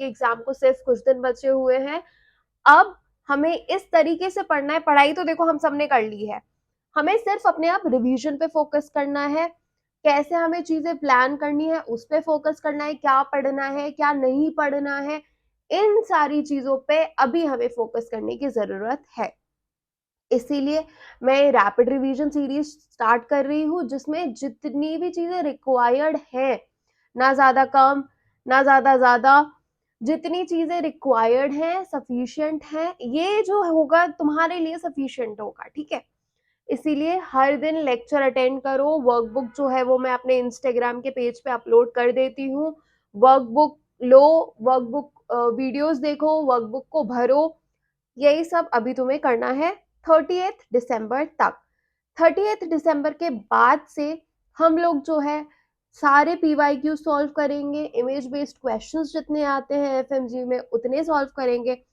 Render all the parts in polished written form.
Exam को सिर्फ कुछ दिन बचे हुए हैं। अब हमें इस तरीके से पढ़ना है, पढ़ाई तो देखो हम सबने कर ली है, हमें सिर्फ अपने आप रिवीजन पे फोकस करना है, कैसे हमें चीजें प्लान करनी है उस पे फोकस करना है, क्या पढ़ना है क्या नहीं पढ़ना है, इन सारी चीजों पे अभी हमें फोकस करने की जरूरत है। इसीलिए मैं रैपिड रिवीजन सीरीज स्टार्ट कर रही हूँ, जिसमें जितनी भी चीजें रिक्वायर्ड है, ना ज्यादा कम ना ज्यादा ज्यादा, जितनी चीजें रिक्वायर्ड हैं सफिशिएंट हैं, ये जो होगा तुम्हारे लिए सफिशिएंट होगा, ठीक है। इसीलिए हर दिन लेक्चर अटेंड करो। वर्कबुक जो है वो मैं अपने इंस्टाग्राम के पेज पे अपलोड कर देती हूँ। वर्कबुक लो, वर्कबुक वीडियोस देखो, वर्कबुक को भरो, यही सब अभी तुम्हें करना है 30 दिसंबर तक। 30 दिसंबर के बाद से हम लोग जो है सारे पीवाईक्यू सॉल्व करेंगे, इमेज बेस्ड क्वेश्चंस जितने आते हैं एफएमजी में उतने सॉल्व करेंगे।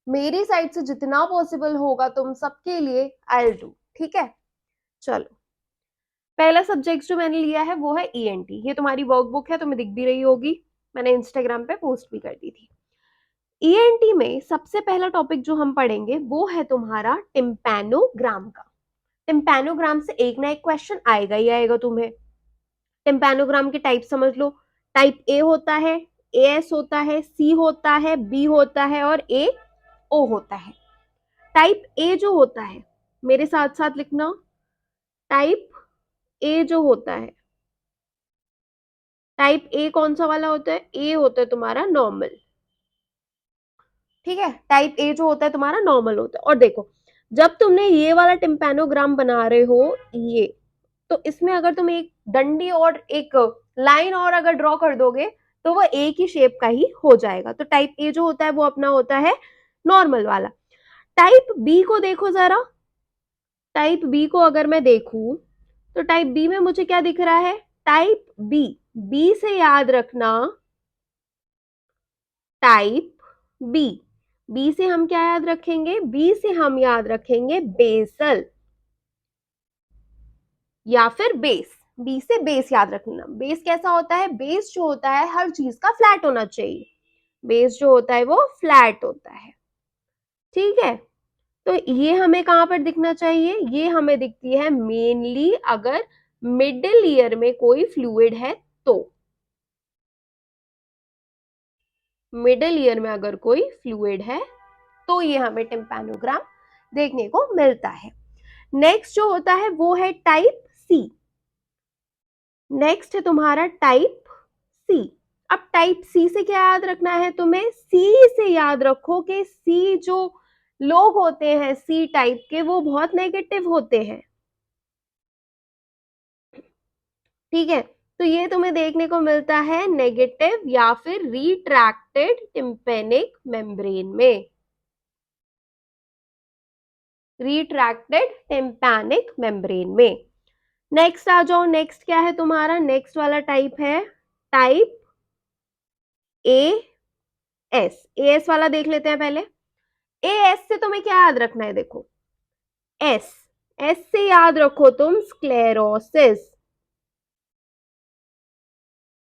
मेरी साइड से जितना पॉसिबल होगा तुम सबके लिए आई विल डू, ठीक है। चलो, पहला सब्जेक्ट जो मैंने लिया है वो है ईएनटी। ये तुम्हारी वर्कबुक है, तुम्हें दिख भी रही होगी, मैंने इंस्टाग्राम पे पोस्ट भी कर दी थी। ईएनटी में सबसे पहला टॉपिक जो हम पढ़ेंगे वो है तुम्हारा टिम्पैनोग्राम का। टिम्पैनोग्राम से एक ना एक क्वेश्चन आएगा ही आएगा तुम्हें। टिम्पैनोग्राम के टाइप समझ लो। टाइप ए होता है, एएस होता है, सी होता है, बी होता है और ए ओ होता है। टाइप ए जो होता है, मेरे साथ साथ लिखना, टाइप ए जो होता है, टाइप ए कौन सा वाला होता है, ए होता है तुम्हारा नॉर्मल, ठीक है। टाइप ए जो होता है तुम्हारा नॉर्मल होता है। और देखो, जब तुमने ये वाला टिम्पैनोग्राम बना रहे हो ये, तो इसमें अगर तुम एक डंडी और एक लाइन और अगर ड्रॉ कर दोगे तो वो एक ही शेप का ही हो जाएगा। तो टाइप ए जो होता है वो अपना होता है नॉर्मल वाला। टाइप बी को देखो जरा, टाइप बी को अगर मैं देखूं तो टाइप बी में मुझे क्या दिख रहा है, टाइप बी, बी से याद रखना, टाइप बी, बी से हम क्या याद रखेंगे, बी से हम याद रखेंगे बेसल या फिर बेस। बी से बेस याद रखना। बेस कैसा होता है, बेस जो होता है हर चीज का फ्लैट होना चाहिए, बेस जो होता है वो फ्लैट होता है, ठीक है। तो ये हमें कहां पर दिखना चाहिए, ये हमें दिखती है मेनली अगर मिडिल ईयर में कोई फ्लूइड है तो, मिडिल ईयर में अगर कोई फ्लूइड है तो ये हमें टिम्पैनोग्राम देखने को मिलता है। नेक्स्ट जो होता है वो है टाइप सी। नेक्स्ट है तुम्हारा टाइप सी। अब टाइप सी से क्या याद रखना है तुम्हें, सी से याद रखो कि सी जो लोग होते हैं सी टाइप के वो बहुत नेगेटिव होते हैं, ठीक है। तो ये तुम्हें देखने को मिलता है नेगेटिव या फिर रिट्रैक्टेड टिम्पेनिक मेम्ब्रेन में, रिट्रैक्टेड टिम्पैनिक मेम्ब्रेन में। नेक्स्ट आ जाओ, नेक्स्ट क्या है तुम्हारा, नेक्स्ट वाला टाइप है type A S. A S वाला देख लेते हैं पहले। ए एस से तुम्हें क्या याद रखना है, देखो एस, एस से याद रखो तुम स्क्लेरोसिस,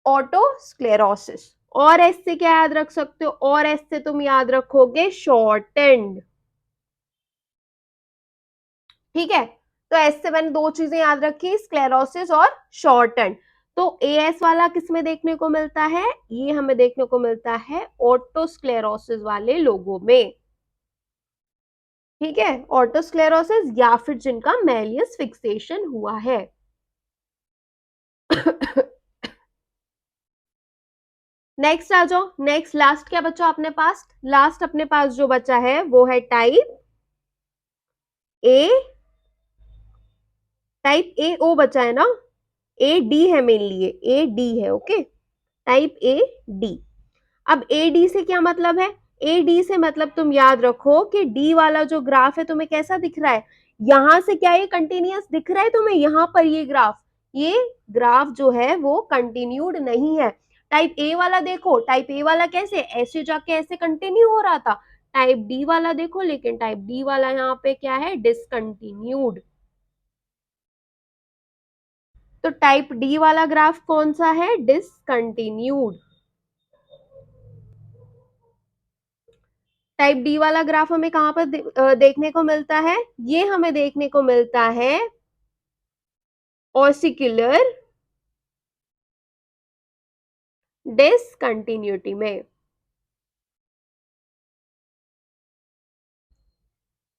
ऑटोस्क्लेरोसिस। और एस से क्या याद रख सकते हो, और एस से तुम याद रखोगे शॉर्टेंड, ठीक है। तो एस से मैंने दो चीजें याद रखी, स्क्लेरोसिस और शॉर्टेंड। तो एएस वाला किसमें देखने को मिलता है, ये हमें देखने को मिलता है ऑटोस्क्लेरोसिस वाले लोगों में, ठीक है। ऑटोस्क्लेरोसिस या फिर जिनका मैलियस फिक्सेशन हुआ है। नेक्स्ट आ जाओ, नेक्स्ट लास्ट क्या बचा अपने पास, लास्ट अपने पास जो बचा है वो है टाइप ए, टाइप ए ओ बचा है ना, ए डी है मेनली, ए डी है, ओके। Type A D. अब ए डी से क्या मतलब है, ए डी से मतलब तुम याद रखो कि डी वाला जो ग्राफ है तुम्हें कैसा दिख रहा है, यहां से क्या ये कंटिन्यूअस दिख रहा है तुम्हें, यहां पर ये ग्राफ जो है वो कंटिन्यूड नहीं है। टाइप ए वाला देखो, टाइप ए वाला कैसे ऐसे जाके ऐसे कंटिन्यू हो रहा था, टाइप डी वाला देखो, लेकिन टाइप डी वाला यहाँ पे क्या है, डिसकंटिन्यूड। तो टाइप डी वाला ग्राफ कौन सा है, डिसकंटिन्यूड। टाइप डी वाला ग्राफ हमें कहां पर देखने को मिलता है? ये हमें देखने को मिलता है ऑसिक्यूलर डिसकंटिन्यूटी में।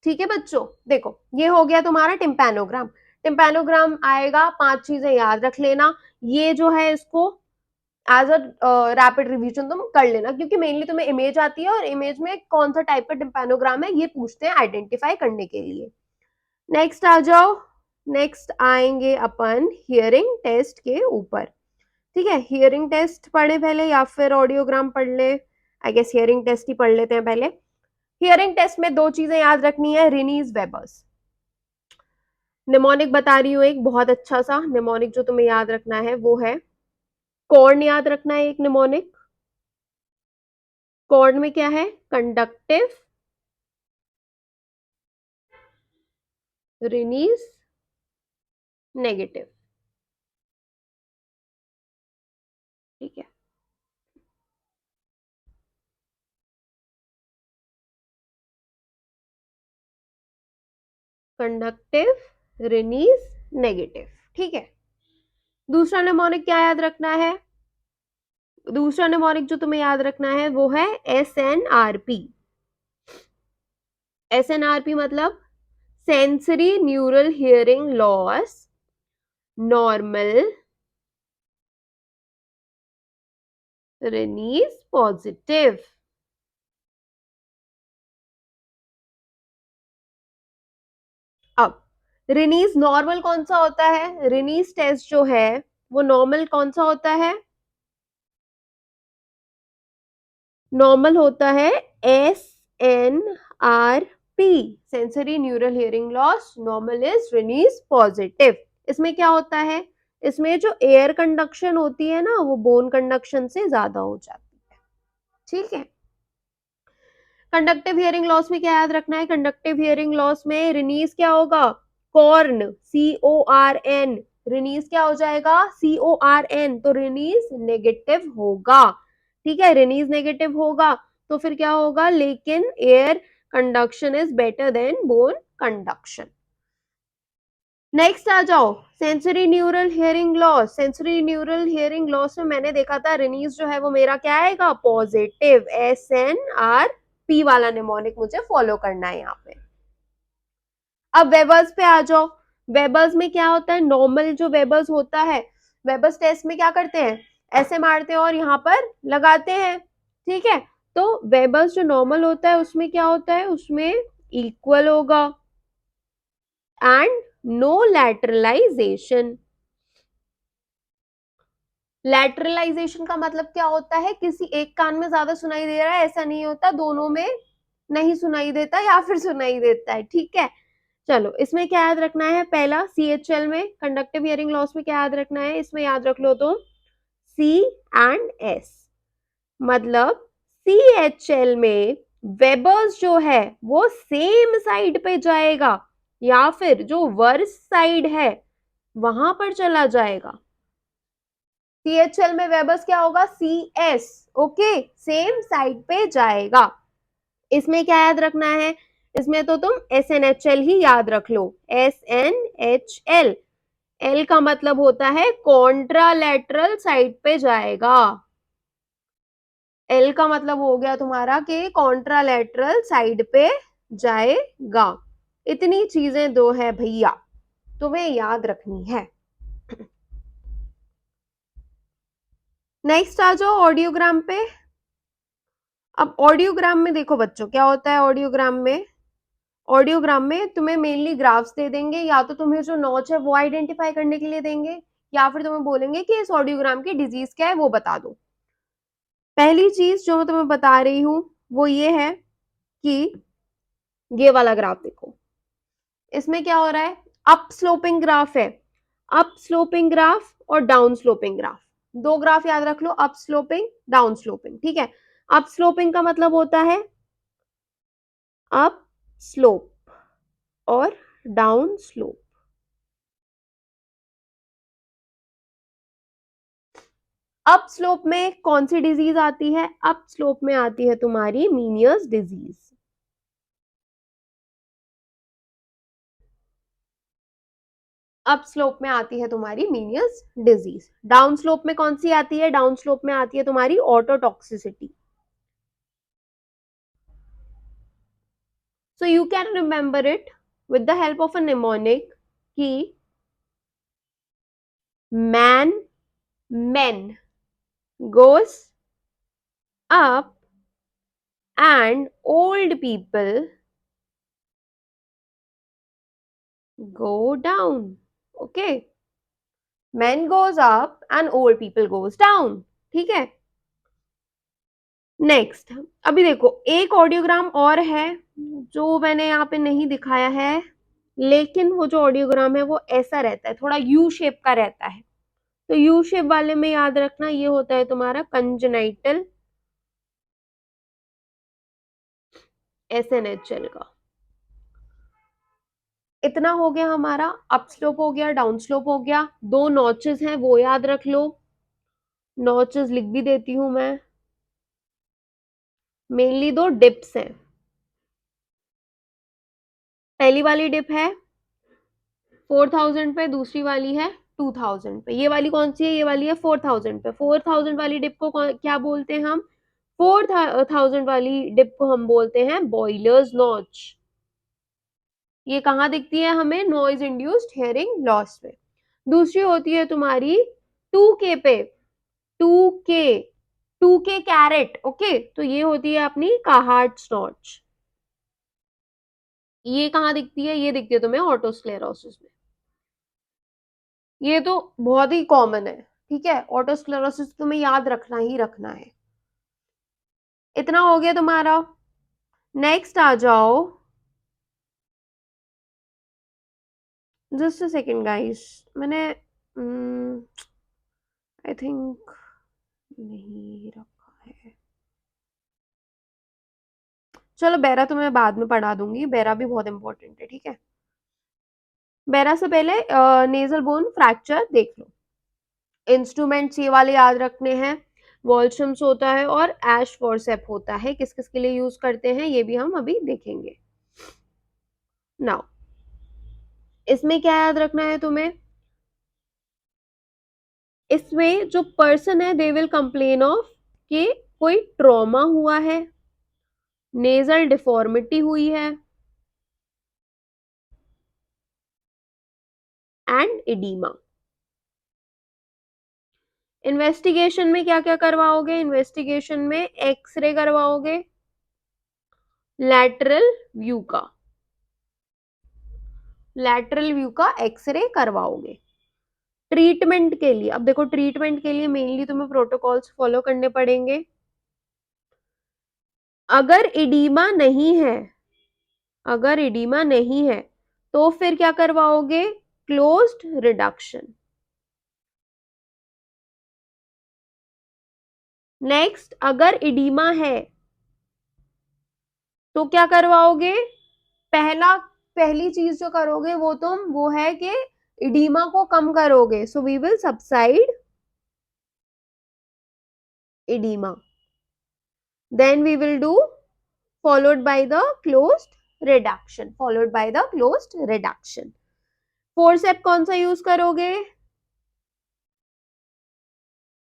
ठीक है बच्चों, देखो ये हो गया तुम्हारा टिम्पैनोग्राम। टिम्पैनोग्राम आएगा, 5 चीजें याद रख लेना। ये जो है इसको एज अ रैपिड रिवीजन तुम कर लेना, क्योंकि मेनली तुम्हें इमेज आती है और इमेज में कौन सा टाइप का टिम्पैनोग्राम है ये पूछते हैं आइडेंटिफाई करने के लिए। नेक्स्ट आ जाओ, नेक्स्ट आएंगे अपन हियरिंग टेस्ट के ऊपर। ठीक है, हियरिंग टेस्ट पढ़े पहले या फिर ऑडियोग्राम पढ़ ले? आई गेस हियरिंग टेस्ट ही पढ़ लेते हैं पहले। हियरिंग टेस्ट में 2 चीजें याद रखनी है, रिनीज वेबर्स। निमोनिक बता रही हूँ, एक बहुत अच्छा सा निमोनिक जो तुम्हें याद रखना है वो है कॉर्न, याद रखना है एक निमोनिक। कॉर्न में क्या है? Conductive, Rinne's, negative. ठीक है, कंडक्टिव, रिनीज, नेगेटिव। ठीक है, दूसरा निमोनिक क्या याद रखना है? दूसरा निमोनिक जो तुम्हें याद रखना है वो है SNRP। SNRP मतलब sensory neural hearing loss, normal, Rinne's, positive. अब रिनीज नॉर्मल कौन सा होता है? रिनीज टेस्ट जो है वो नॉर्मल कौन सा होता है? नॉर्मल होता है SNRP, sensory neural hearing loss, normal is Rinne's positive. इसमें क्या होता है? इसमें जो एयर कंडक्शन होती है ना वो बोन कंडक्शन से ज्यादा हो जाती है। ठीक है, कंडक्टिव हियरिंग लॉस में क्या याद रखना है? कंडक्टिव हियरिंग लॉस में रिनीज क्या होगा? Corn, CORN। रिनीज क्या हो जाएगा? CORN, तो रिनीज नेगेटिव होगा। ठीक है, रिनीज नेगेटिव होगा तो फिर क्या होगा? लेकिन air conduction is better than bone conduction. Next आ जाओ, sensory neural hearing loss. Sensory neural hearing loss में मैंने देखा था रिनीज जो है वो मेरा क्या आएगा? पॉजिटिव। SNRP वाला निमोनिक मुझे फॉलो करना है यहाँ पे। अब वेबर्स पे आ जाओ। वेबर्स में क्या होता है? नॉर्मल जो वेबर्स होता है, वेबर्स टेस्ट में क्या करते हैं? ऐसे मारते हैं और यहाँ पर लगाते हैं। ठीक है, तो वेबर्स जो नॉर्मल होता है उसमें क्या होता है? उसमें इक्वल होगा एंड नो लैटरलाइजेशन। लैटरलाइजेशन का मतलब क्या होता है? किसी एक कान में ज्यादा सुनाई दे रहा है ऐसा नहीं होता, दोनों में नहीं सुनाई देता या फिर सुनाई देता है। ठीक है, चलो इसमें क्या याद रखना है? पहला CHL में, कंडक्टिव हियरिंग लॉस में क्या याद रखना है? इसमें याद रख लो तुम C&S। मतलब CHL में वेबर्स जो है वो सेम साइड पे जाएगा या फिर जो वर्स साइड है वहां पर चला जाएगा। CHL में वेबर्स क्या होगा? CS। ओके, सेम साइड पे जाएगा। इसमें क्या याद रखना है? इसमें तो तुम SNHL ही याद रख लो, SNHL। L का मतलब होता है कॉन्ट्रालैटरल साइड पे जाएगा। L का मतलब हो गया तुम्हारा कि कॉन्ट्रालैटरल साइड पे जाएगा। इतनी चीजें दो है भैया, तुम्हें याद रखनी है। नेक्स्ट आ जाओ ऑडियोग्राम पे। अब ऑडियोग्राम में देखो बच्चों क्या होता है? ऑडियोग्राम में, ऑडियोग्राम में तुम्हें मेनली ग्राफ्स दे देंगे, या तो तुम्हें जो नॉच है वो आइडेंटिफाई करने के लिए देंगे या फिर तुम्हें बोलेंगे कि इस ऑडियोग्राम की डिजीज क्या है वो बता दो। पहली चीज जो मैं तुम्हें बता रही हूं वो ये है कि ये वाला ग्राफ देखो, इसमें क्या हो रहा है? अप स्लोपिंग ग्राफ है। अप स्लोपिंग ग्राफ और डाउन स्लोपिंग ग्राफ, दो ग्राफ याद रख लो, अप स्लोपिंग, डाउन स्लोपिंग। ठीक है, अप स्लोपिंग का मतलब होता है अप स्लोप और डाउन स्लोप। अप स्लोप में कौन सी डिजीज आती है? अप स्लोप में आती है तुम्हारी मीनियर्स डिजीज। अप स्लोप में आती है तुम्हारी मीनियस डिजीज। डाउन स्लोप में कौन सी आती है? डाउन स्लोप में आती है तुम्हारी ototoxicity. So you can remember it with the help of a mnemonic कि man men goes up and old people go down. Okay, men goes up and old people goes down. ठीक है। Next, अभी देखो एक audiogram और है जो मैंने यहाँ पे नहीं दिखाया है, लेकिन वो जो ऑडियोग्राम है वो ऐसा रहता है, थोड़ा यू शेप का रहता है। तो यू शेप वाले में याद रखना ये होता है तुम्हारा कंजेनाइटल एसएनएचएल का। इतना हो गया हमारा, अप स्लोप हो गया, डाउन स्लोप हो गया। दो नॉचेस हैं वो याद रख लो, नॉचेस लिख भी देती हूं मैं। मेनली दो डिप्स हैं। पहली वाली डिप है 4000 पे, दूसरी वाली है 2000 पे। ये वाली कौन सी है? ये वाली है 4000 पे। 4000 वाली डिप को क्या बोलते हैं हम? 4000 वाली डिप को हम बोलते हैं बॉयलर्स नॉच। ये कहाँ दिखती है हमें? नॉइज इंड्यूस्ड हियरिंग लॉस पे। दूसरी होती है तुम्हारी 2K पे, 2K, 2K कैरेट। ओके, तो ये होती है अपनी काहार्ट्स नॉच। ये कहाँ दिखती है? ये दिखती है तुम्हें ऑटोस्क्लेरोसिस में। ये तो बहुत ही कॉमन है, ठीक है। ऑटोस्क्लेरोसिस तुम्हें याद रखना ही रखना है। इतना हो गया तुम्हारा। नेक्स्ट आ जाओ, जस्ट अ सेकेंड गाइस, मैंने आई थिंक नहीं रखा है। चलो बेरा तो मैं बाद में पढ़ा दूंगी, बेरा भी बहुत इंपॉर्टेंट है, ठीक है। बेरा से पहले नेजल बोन फ्रैक्चर देख लो। इंस्ट्रूमेंट्स ये वाले याद रखने हैं। वॉल्शम्स होता है और एश फॉरसेप होता है। किस किस के लिए यूज करते हैं ये भी हम अभी देखेंगे। नाउ इसमें क्या याद रखना है तुम्हें? इसमें जो पर्सन है दे विल कंप्लेन ऑफ कि कोई ट्रॉमा हुआ है, नेजल डिफॉर्मिटी हुई है एंड इडीमा। इन्वेस्टिगेशन में क्या क्या करवाओगे? इन्वेस्टिगेशन में एक्सरे करवाओगे लैटरल व्यू का, लैटरल व्यू का एक्सरे करवाओगे। ट्रीटमेंट के लिए, अब देखो ट्रीटमेंट के लिए मेनली तुम्हें प्रोटोकॉल्स फॉलो करने पड़ेंगे। अगर इडीमा नहीं है, अगर इडीमा नहीं है तो फिर क्या करवाओगे? Closed reduction. नेक्स्ट, अगर इडीमा है तो क्या करवाओगे? पहली चीज जो करोगे वो है कि इडीमा को कम करोगे। So we will subside oedema, then we will do followed by the closed reduction, followed by the closed reduction। Forceps कौन सा यूज करोगे?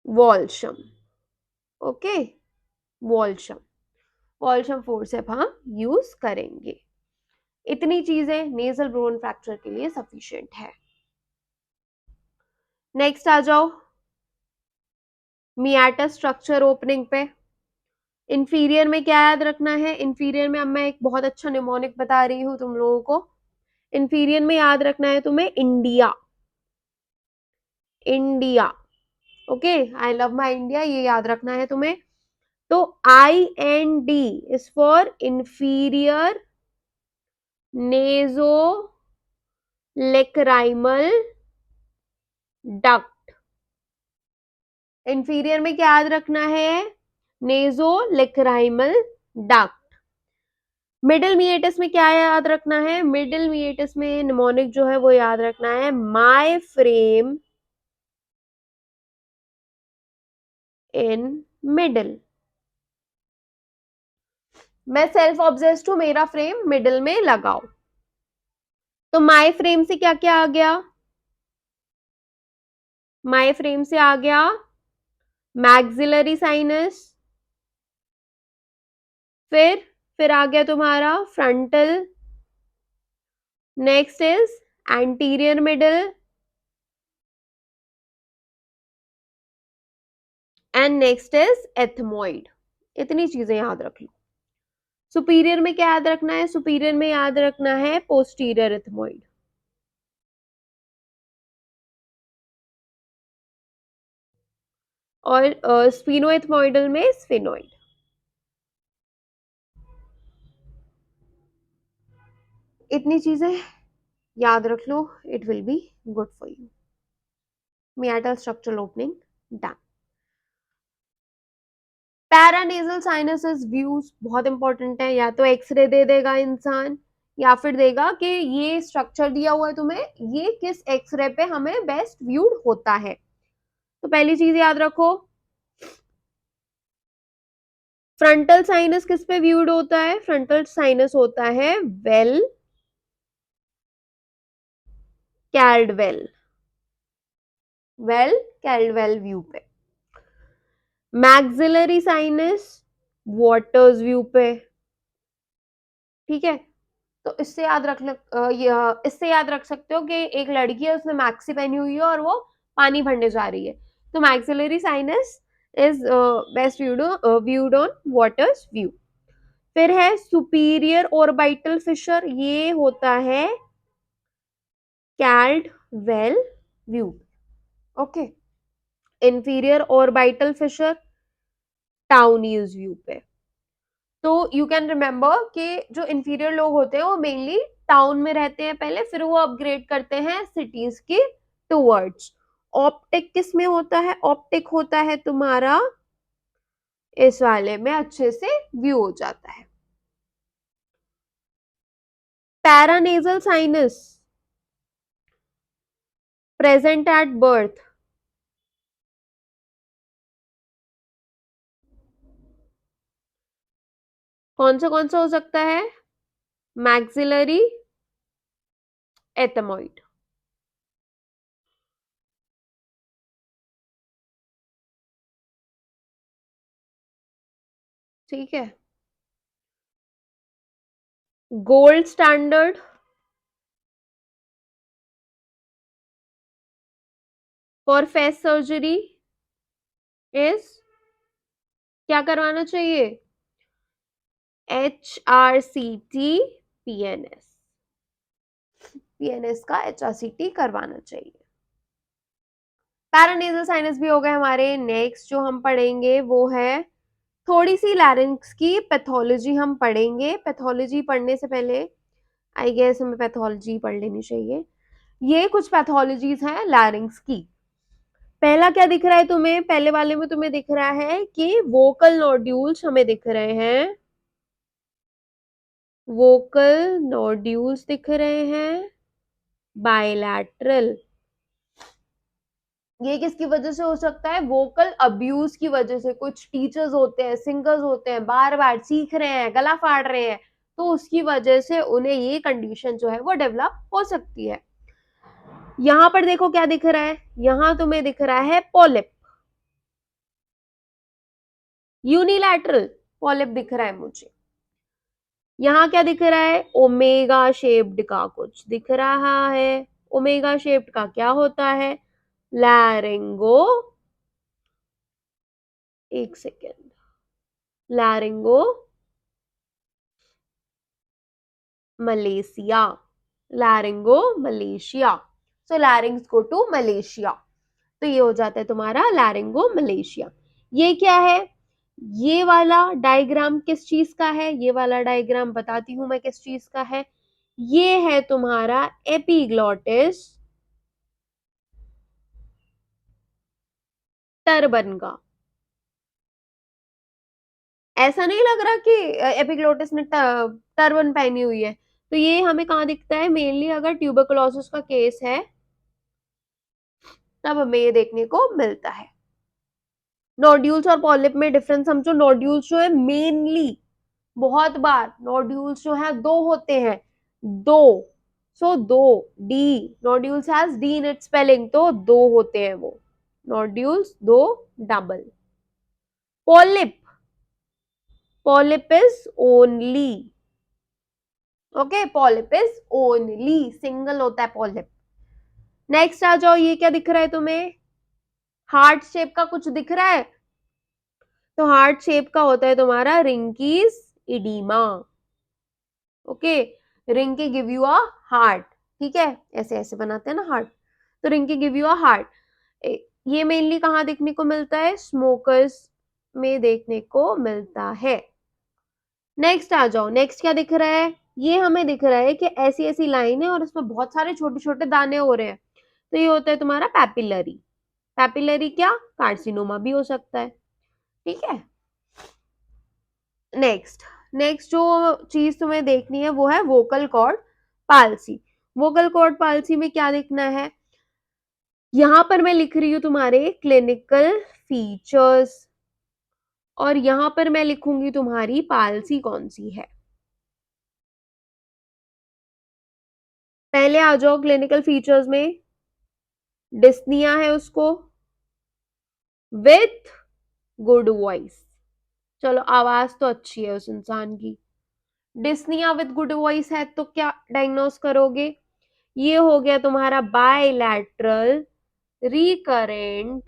Walsham. Okay, Walsham, Walsham forceps हम यूज करेंगे। इतनी चीजें नेजल बोन फ्रैक्चर के लिए सफिशिएंट है। नेक्स्ट आ जाओ मियाटा स्ट्रक्चर ओपनिंग पे। इंफीरियर में क्या याद रखना है? इंफीरियर में अब मैं एक बहुत अच्छा निमोनिक बता रही हूँ तुम लोगों को। इंफीरियर में याद रखना है तुम्हें India, India. Okay, I love my India, ये याद रखना है तुम्हें। तो IND is for inferior नेजो lacrimal duct. Inferior में क्या याद रखना है? नेजो लेक्राइमल डक्ट। मिडिल मिएटस में क्या याद रखना है? मिडिल मिएटस में निमोनिक जो है वो याद रखना है माय फ्रेम इन मिडल। मैं सेल्फ ऑब्जेस्ड हूं, मेरा फ्रेम मिडल में लगाओ। तो माई फ्रेम से क्या क्या आ गया? माई फ्रेम से आ गया मैक्सिलरी साइनस, फिर आ गया तुम्हारा frontal, next is anterior middle and next is ethmoid. इतनी चीजें याद रख लो। सुपीरियर में क्या याद रखना है? सुपीरियर में याद रखना है पोस्टीरियर एथमोइड। और स्फीनोएथमोइडल में स्फेनोइड। इतनी चीजें याद रख लो, it will be good for you. Meatal structural opening done. Paranasal sinuses views बहुत इंपॉर्टेंट है। या तो एक्सरे दे देगा इंसान, या फिर देगा कि ये स्ट्रक्चर दिया हुआ है तुम्हें, ये किस एक्सरे पे हमें बेस्ट व्यूड होता है। तो पहली चीज याद रखो, फ्रंटल साइनस किस पे व्यूड होता है? फ्रंटल साइनस होता है well Caldwell, well Caldwell view पे। मैक्सिलरी साइनस वाटर्स व्यू पे। ठीक है, तो इससे याद रख सकते हो कि एक लड़की है, उसने मैक्सी पहनी हुई है और वो पानी भरने जा रही है। तो maxillary sinus is best viewed on waters view. फिर है सुपीरियर ऑर्बिटल फिशर, ये होता है Caldwell view. Okay, inferior orbital Fisher टाउनीज view पे। तो यू कैन रिमेम्बर कि जो इंफीरियर लोग होते हैं वो मेनली टाउन में रहते हैं पहले, फिर वो अपग्रेड करते हैं सिटीज की टूवर्ड्स। ऑप्टिक किस में होता है? ऑप्टिक होता है तुम्हारा इस वाले में, अच्छे से व्यू हो जाता है। Paranasal sinus present at birth, कौन सा हो सकता है? Maxillary ethmoid. ठीक है, gold standard for face surgery is, क्या करवाना चाहिए? HRCT PNS, PNS का HRCT करवाना चाहिए। पैरानेजल साइनस भी हो गए हमारे। नेक्स्ट जो हम पढ़ेंगे वो है थोड़ी सी लैरिंक्स की पैथोलॉजी हम पढ़ेंगे। पैथोलॉजी पढ़ने से पहले आई गेस हमें पैथोलॉजी पढ़ लेनी चाहिए। ये कुछ पैथोलॉजीज हैं लैरिंक्स की। पहला क्या दिख रहा है तुम्हें? पहले वाले में तुम्हें दिख रहा है कि वोकल नोड्यूल्स हमें दिख रहे हैं, वोकल नोड्यूल्स दिख रहे हैं बायलैटरल। ये किसकी वजह से हो सकता है? वोकल अब्यूज की वजह से। कुछ टीचर्स होते हैं, सिंगर्स होते हैं, बार बार सीख रहे हैं, गला फाड़ रहे हैं, तो उसकी वजह से उन्हें ये कंडीशन जो है वो डेवलप हो सकती है। यहां पर देखो क्या दिख रहा है, यहां तुम्हें दिख रहा है पॉलिप, यूनिलैटरल पॉलिप दिख रहा है मुझे। यहाँ क्या दिख रहा है? ओमेगा शेप्ड का कुछ दिख रहा है। ओमेगा शेप्ड का क्या होता है? लैरिंगो, एक second, laryngo Malaysia, laryngo Malaysia. So larynx go to Malaysia, तो ये हो जाता है तुम्हारा लैरिंगो मलेशिया। ये क्या है? ये वाला डायग्राम किस चीज का है? ये वाला डायग्राम बताती हूं मैं किस चीज का है। ये है तुम्हारा एपिग्लॉटिस टर्बन का। ऐसा नहीं लग रहा कि एपिग्लोटिस ने टर्बन पहनी हुई है? तो ये हमें कहाँ दिखता है? मेनली अगर ट्यूबरकुलोसिस का केस है तब हमें ये देखने को मिलता है। नोड्यूल्स और पॉलिप में डिफरेंस समझो। नोड्यूल्स जो है मेनली बहुत बार नोड्यूल्स जो है दो होते हैं, दो, सो दो, D, nodules has D in its spelling, तो दो होते हैं वो नोड्यूल्स, दो, double. Polyp, polyp is only, okay, polyp is only single होता है पॉलिप। नेक्स्ट आ जाओ, ये क्या दिख रहा है तुम्हें, हार्ट शेप का कुछ दिख रहा है, तो हार्ट शेप का होता है तुम्हारा Reinke's edema, okay, Reinke give you a heart, ठीक है, ऐसे ऐसे बनाते हैं ना हार्ट, तो Reinke give you a heart. ये मेनली कहाँ देखने को मिलता है, स्मोकर्स में देखने को मिलता है। नेक्स्ट आ जाओ, नेक्स्ट क्या दिख रहा है, ये हमें दिख रहा है कि ऐसी ऐसी लाइन है और इसमें बहुत सारे छोटे छोटे दाने हो रहे हैं, तो ये होता है तुम्हारा पैपिलरी। पैपिलरी क्या, कार्सिनोमा भी हो सकता है, ठीक है। नेक्स्ट, नेक्स्ट जो चीज तुम्हें देखनी है वो है vocal cord palsy. Vocal cord palsy में क्या देखना है, यहां पर मैं लिख रही हूं तुम्हारे क्लिनिकल फीचर्स, और यहां पर मैं लिखूंगी तुम्हारी पाल्सी कौन सी है। पहले आ जाओ क्लिनिकल फीचर्स में, डिस्निया है उसको विथ गुड वॉइस, चलो आवाज तो अच्छी है उस इंसान की, डिस्निया विथ गुड वॉइस है, तो क्या डायग्नोस करोगे, ये हो गया तुम्हारा bilateral recurrent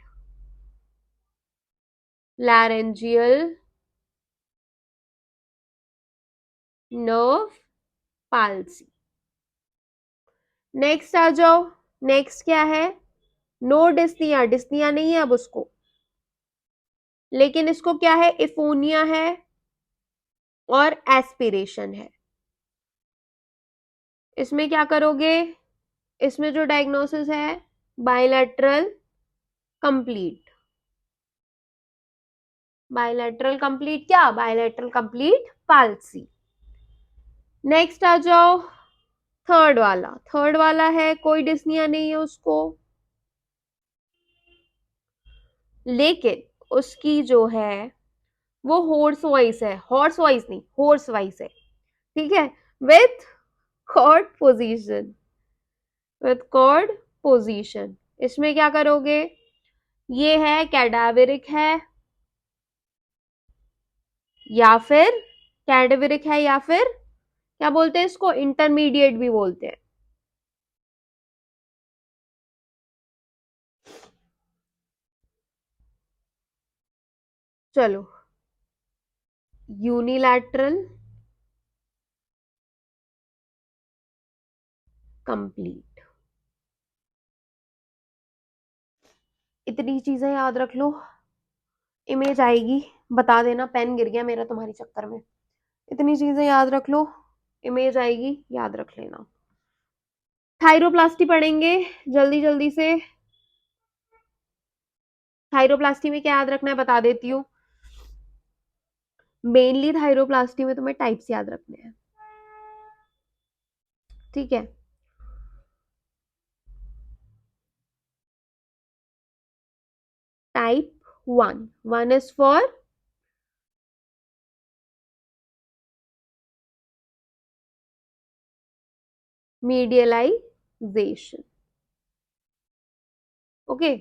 laryngeal nerve palsy. Next आ जाओ, नेक्स्ट क्या है, नो डिस्निया, डिस्निया नहीं है अब उसको, लेकिन इसको क्या है, इफोनिया है और एस्पिरेशन है। इसमें क्या करोगे, इसमें जो डायग्नोसिस है बायलैटरल कंप्लीट, बायलैटरल कंप्लीट क्या, बायलैटरल कंप्लीट पाल्सी। नेक्स्ट आ जाओ, थर्ड वाला, थर्ड वाला है कोई डिस्निया नहीं है उसको, लेकिन उसकी जो है वो हॉर्स वॉइस है, हॉर्स वॉइस नहीं हॉर्स वॉइस है, ठीक है, with cord position, with cord position. इसमें क्या करोगे, ये है कैडावेरिक है या फिर, कैडावेरिक है या फिर क्या बोलते हैं इसको, इंटरमीडिएट भी बोलते हैं। चलो, यूनिलैटरल कंप्लीट, इतनी चीजें याद रख लो, इमेज आएगी, बता देना पेन गिर गया मेरा तुम्हारी चक्कर में, इतनी चीजें याद रख लो, इमेज आएगी, याद रख लेना। थायरोप्लास्टी पढ़ेंगे जल्दी जल्दी से, थायरोप्लास्टी में क्या याद रखना है बता देती हूँ, मेनली थायरोप्लास्टी में तुम्हें टाइप्स याद रखने हैं, ठीक है। Type one, one is for medialization, okay,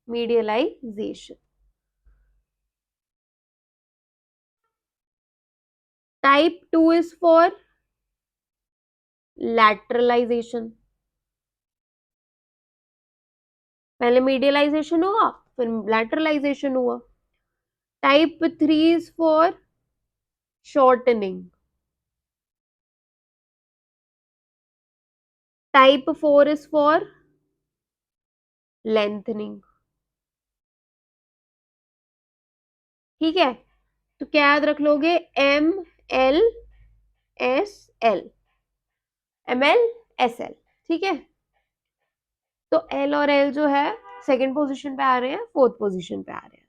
medialization. Type two is for lateralization, पहले मीडियलाइजेशन हुआ फिर लैटरलाइजेशन हुआ। Type three is for shortening, type four is for lengthening, ठीक है। तो क्या याद रख लोगे, M L S L, M L S L, ठीक है। तो एल और एल जो है सेकंड पोजीशन पे आ रहे हैं, फोर्थ पोजीशन पे आ रहे हैं।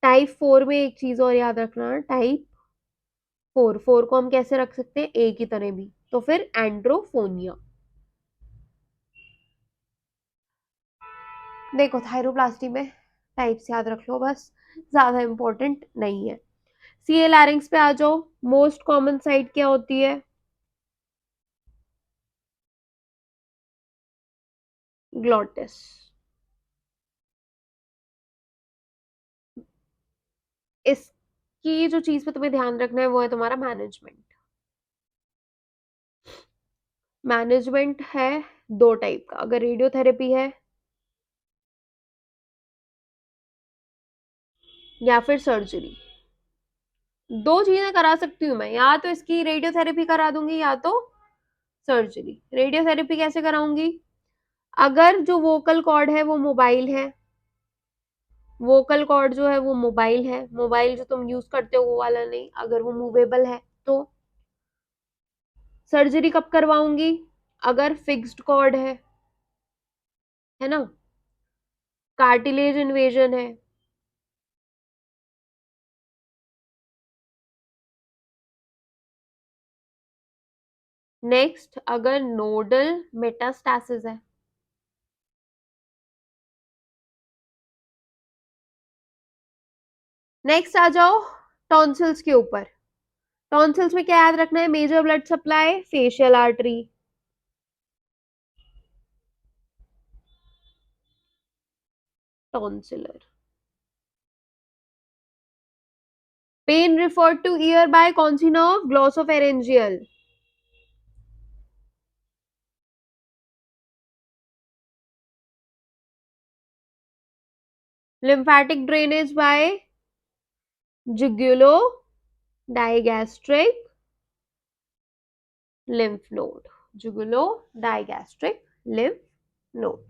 टाइप फोर में एक चीज और याद रखना, टाइप फोर, फोर को हम कैसे रख सकते हैं, ए की तरह भी, तो फिर एंड्रोफोनिया। देखो थायरोप्लास्टी में टाइप्स याद रख लो बस, ज्यादा इंपॉर्टेंट नहीं है। सीए लैरिंग्स पे आ जाओ। मोस्ट कॉमन साइट क्या होती है? ग्लॉटिस। इसकी जो चीज पे तुम्हें ध्यान रखना है वो है तुम्हारा मैनेजमेंट। मैनेजमेंट है दो टाइप का, अगर रेडियोथेरेपी है या फिर सर्जरी। दो चीजें करा सकती हूँ मैं, या तो इसकी रेडियोथेरेपी करा दूंगी या तो सर्जरी। रेडियोथेरेपी कैसे कराऊंगी? अगर जो वोकल कॉर्ड है वो मोबाइल है, वोकल कॉर्ड जो है वो मोबाइल है, मोबाइल जो तुम यूज करते हो वो वाला नहीं, अगर वो मूवेबल है तो। सर्जरी कब करवाऊंगी? अगर फिक्स्ड कॉर्ड है ना, कार्टिलेज इन्वेजन है। नेक्स्ट, अगर नोडल मेटास्टैसिस है। नेक्स्ट आ जाओ टॉन्सिल्स के ऊपर। टॉन्सिल्स में क्या याद रखना है? Major blood supply, facial artery. Tonsillar. Pain referred to ear by कौन सी nerve? Glossopharyngeal. lymphatic drainage by jugulo digastric lymph node। jugulo digastric lymph node।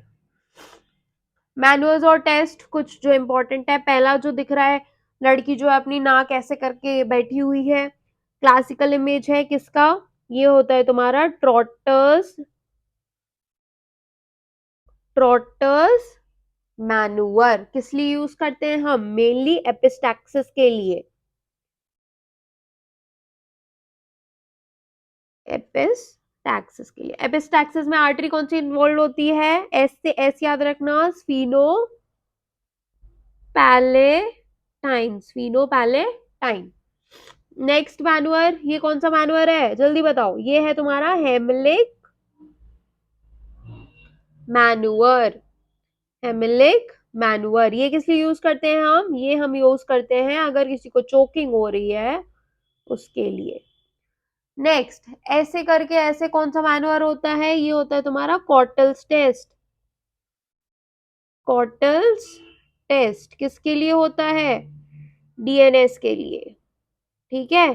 Manuals और टेस्ट कुछ जो इंपॉर्टेंट है, पहला जो दिख रहा है, लड़की जो है अपनी नाक ऐसे करके बैठी हुई है, क्लासिकल इमेज है किसका? ये होता है तुम्हारा ट्रॉटर्स, ट्रॉटर्स मैनुअर। किस लिए यूज करते हैं हम? मेनली एपिस्टैक्सिस के लिए। एपिस्टैक्सिस के लिए। एपिस्टैक्सिस में आर्टरी कौन सी इन्वॉल्व होती है? एस से एस याद रखना, स्फीनो पैलेटाइन, स्फीनो पैलेटाइन। नेक्स्ट मैनुअर, ये कौन सा मैनुअर है जल्दी बताओ? ये है तुम्हारा हेमलिक मैनुअर। हेमलिक मैनुअर, ये किस लिए यूज करते हैं हम? ये हम यूज करते हैं अगर किसी को चोकिंग हो रही है उसके लिए। नेक्स्ट, ऐसे करके ऐसे कौन सा मैनुअर होता है? ये होता है तुम्हारा कॉटल्स टेस्ट। कॉटल्स टेस्ट किसके लिए होता है? डीएनएस के लिए, ठीक है,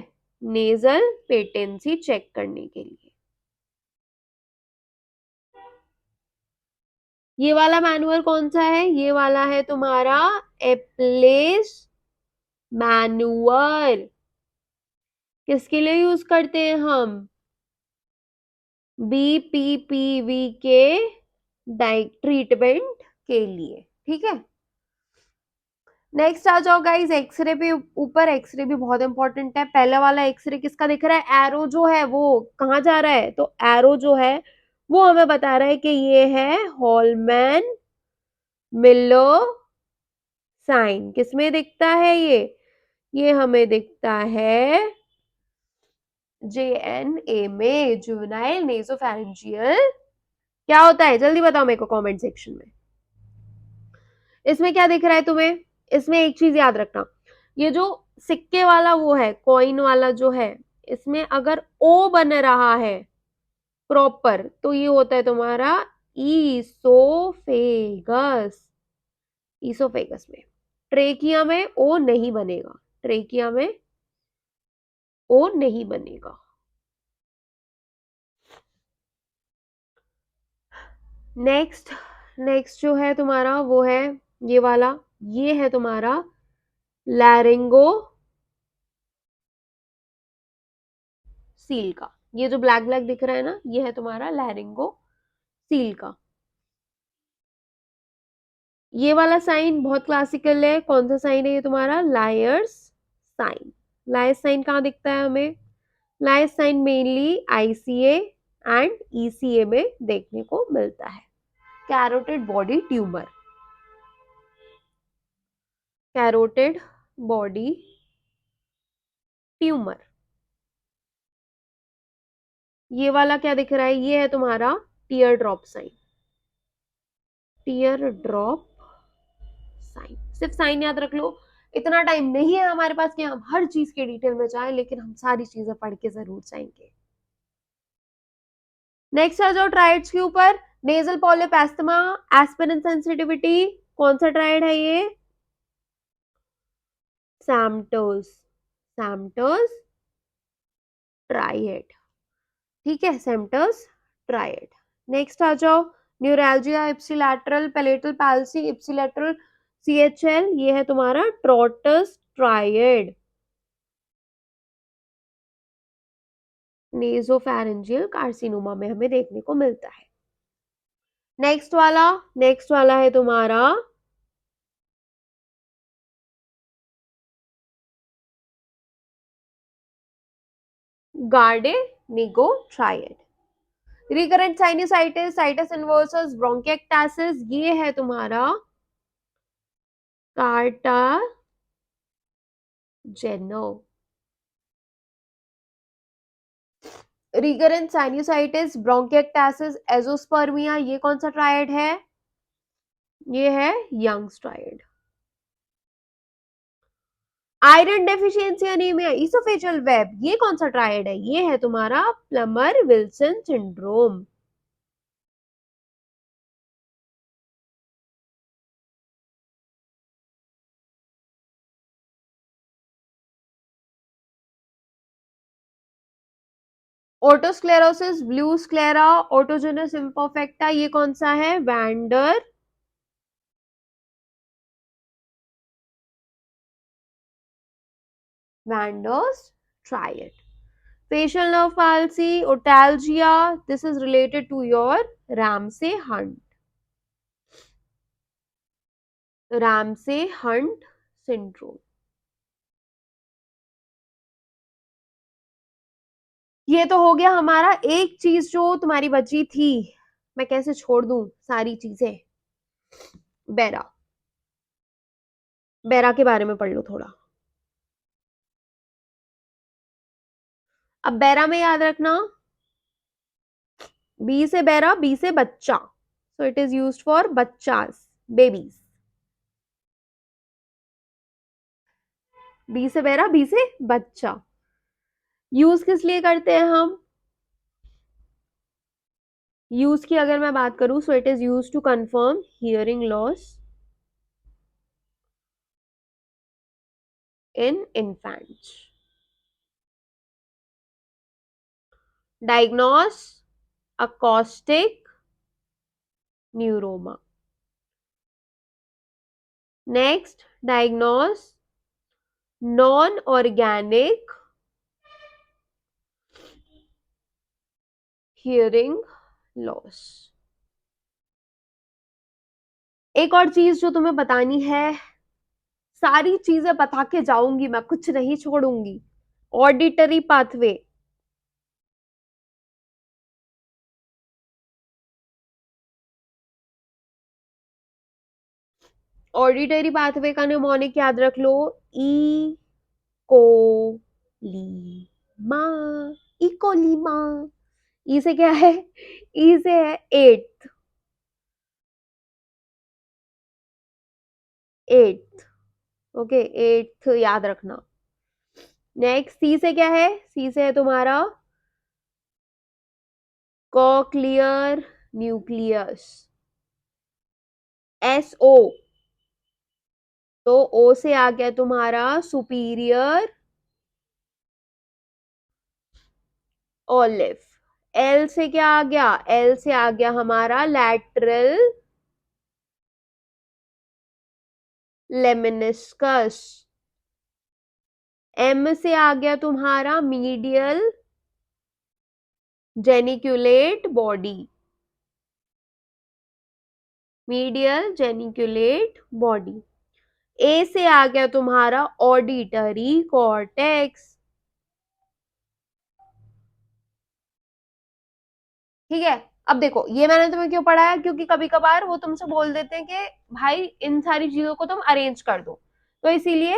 नेजल पेटेंसी चेक करने के लिए। ये वाला मैनुअल कौन सा है? ये वाला है तुम्हारा एप्लेस मैनुअल। किसके लिए यूज करते हैं हम? बीपीपीवी के ट्रीटमेंट के लिए, ठीक है। नेक्स्ट आ जाओ गाइस एक्सरे पे ऊपर। एक्सरे भी बहुत इंपॉर्टेंट है। पहला वाला एक्सरे किसका दिख रहा है? एरो जो है वो कहाँ जा रहा है? तो एरो जो है वो हमें बता रहा है कि ये है हॉलमैन मिलर साइन। किसमें दिखता है ये हमें दिखता है JNA में, जुवेनाइल नेसोफैरिंजियल। क्या होता है जल्दी बताओ मेरे को कमेंट सेक्शन में। इसमें क्या दिख रहा है तुम्हें? इसमें एक चीज याद रखना, ये जो सिक्के वाला वो है, कॉइन वाला जो है, इसमें अगर ओ बन रहा है प्रॉपर तो ये होता है तुम्हारा ईसोफेगस। ईसोफेगस में। ट्रेकिया में ओ नहीं बनेगा, ट्रेकिया में ओ नहीं बनेगा। नेक्स्ट, नेक्स्ट जो है तुम्हारा वो है ये वाला, ये है तुम्हारा लैरिंगो सील का। ये जो ब्लैक ब्लैक दिख रहा है ना, ये है तुम्हारा लैरिंगो सील का। ये वाला साइन बहुत क्लासिकल है। कौन सा साइन है ये तुम्हारा? Lawyers sign. लायर्स साइन कहाँ दिखता है हमें? Lyre's sign mainly ICA and ECA में देखने को मिलता है। Carotid body tumour. Carotid body tumour. ये वाला क्या दिख रहा है? ये है तुम्हारा teardrop sign. Teardrop sign, सिर्फ साइन याद रख लो। इतना टाइम नहीं है हमारे पास कि हम हर चीज के डिटेल में जाएं, लेकिन हम सारी चीजें पढ़ के जरूर जाएंगे। नेक्स्ट आ जाओ ट्राइड्स के ऊपर। Nasal polyp, asthma, aspirin sensitivity, कौन सा ट्राइड है ये? सैम्टोस। सैम्टोस ट्राइड, ठीक है, सैम्टोस ट्राइड। नेक्स्ट आ जाओ, neuralgia, ipsilateral palatal palsy, ipsilateral CHL, ये है तुम्हारा ट्रॉटस ट्राइड। नेजोफैरिंजियल कार्सिनोमा में हमें देखने को मिलता है। नेक्स्ट वाला है तुम्हारा Gradenigo triad. Recurrent sinusitis, situs inversus, bronchiectasis, ये है तुम्हारा Kartagener. Recurrent sinusitis, bronchiectasis, azoospermia, ये कौन सा ट्राइड है? ये है Young's triad. Iron deficiency anemia, esophageal web, ये कौन सा ट्राइड है? ये है तुम्हारा Plummer Vinson syndrome. Otosclerosis, blue sclera, osteogenesis imperfecta, ये कौन सा है? Vander Vanders triad. Facial nerve palsy, otalgia, this is related to your Ramsay Hunt, Ramsay Hunt syndrome। ये तो हो गया हमारा। एक चीज जो तुम्हारी बची थी, मैं कैसे छोड़ दूं सारी चीजें, बेरा। बेरा के बारे में पढ़ लो थोड़ा। अब बेरा में याद रखना, बी से बेरा, बी से बच्चा, so it is used for बच्चास, बेबीज। बी से बेरा, बी से बच्चा। यूज किस लिए करते हैं हम? यूज की अगर मैं बात करूं, so it is use to confirm hearing loss in infants। Diagnose acoustic neuroma। Next, diagnose non-organic hearing loss। एक और चीज जो तुम्हें बतानी है, सारी चीजें बता के जाऊंगी मैं, कुछ नहीं छोड़ूंगी। Auditory pathway. ऑडिटरी पाथवे का निमोनिक याद रख लो, ई कोलीमा। इकोलीमा। ई से क्या है? ई से है एट। एट, ओके, एट याद रखना। नेक्स्ट सी से क्या है? सी से है तुम्हारा कॉक्लियर न्यूक्लियस। एस ओ, तो ओ से आ गया तुम्हारा सुपीरियर ओलिफ। एल से क्या आ गया? एल से आ गया हमारा लैटरल लेमिनिस्कस। एम से आ गया तुम्हारा medial geniculate body. Medial geniculate body. A से आ गया तुम्हारा ऑडिटरी कॉर्टेक्स। ठीक है। अब देखो, ये मैंने तुम्हें क्यों पढ़ाया, क्योंकि कभी कभार वो तुमसे बोल देते हैं कि भाई इन सारी चीजों को तुम अरेंज कर दो। तो इसीलिए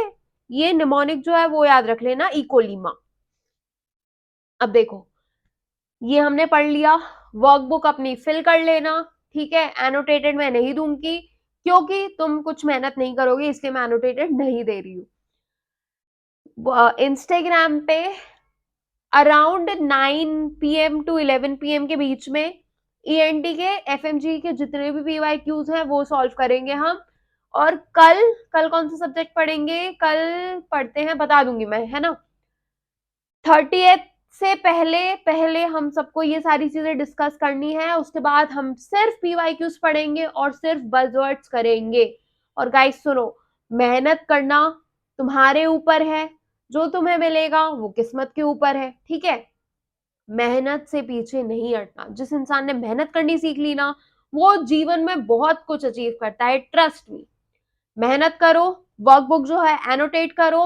ये निमोनिक जो है वो याद रख लेना, इकोलीमा। अब देखो, ये हमने पढ़ लिया, वर्कबुक अपनी फिल कर लेना, ठीक है। एनोटेटेड मैं नहीं दूंगी क्योंकि तुम कुछ मेहनत नहीं करोगे, इसलिए मैं एनोटेटेड नहीं दे रही हूँ। इंस्टाग्राम पे अराउंड 9 PM to 11 PM के बीच में ईएनटी के, एफएमजी के जितने भी पीवाईक्यूज हैं वो सॉल्व करेंगे हम। और कल कल कौन सा सब्जेक्ट पढ़ेंगे, कल पढ़ते हैं, बता दूंगी मैं, है ना। 30th से पहले पहले हम सबको ये सारी चीजें डिस्कस करनी है, उसके बाद हम सिर्फ पीवाईक्यूज पढ़ेंगे और सिर्फ बज़वर्ड्स करेंगे। और गाइस सुनो, मेहनत करना तुम्हारे ऊपर है, जो तुम्हें मिलेगा वो किस्मत के ऊपर है, ठीक है। मेहनत से पीछे नहीं हटना। जिस इंसान ने मेहनत करनी सीख ली ना, वो जीवन में बहुत कुछ अचीव करता है, ट्रस्ट मी। मेहनत करो, वर्कबुक जो है एनोटेट करो,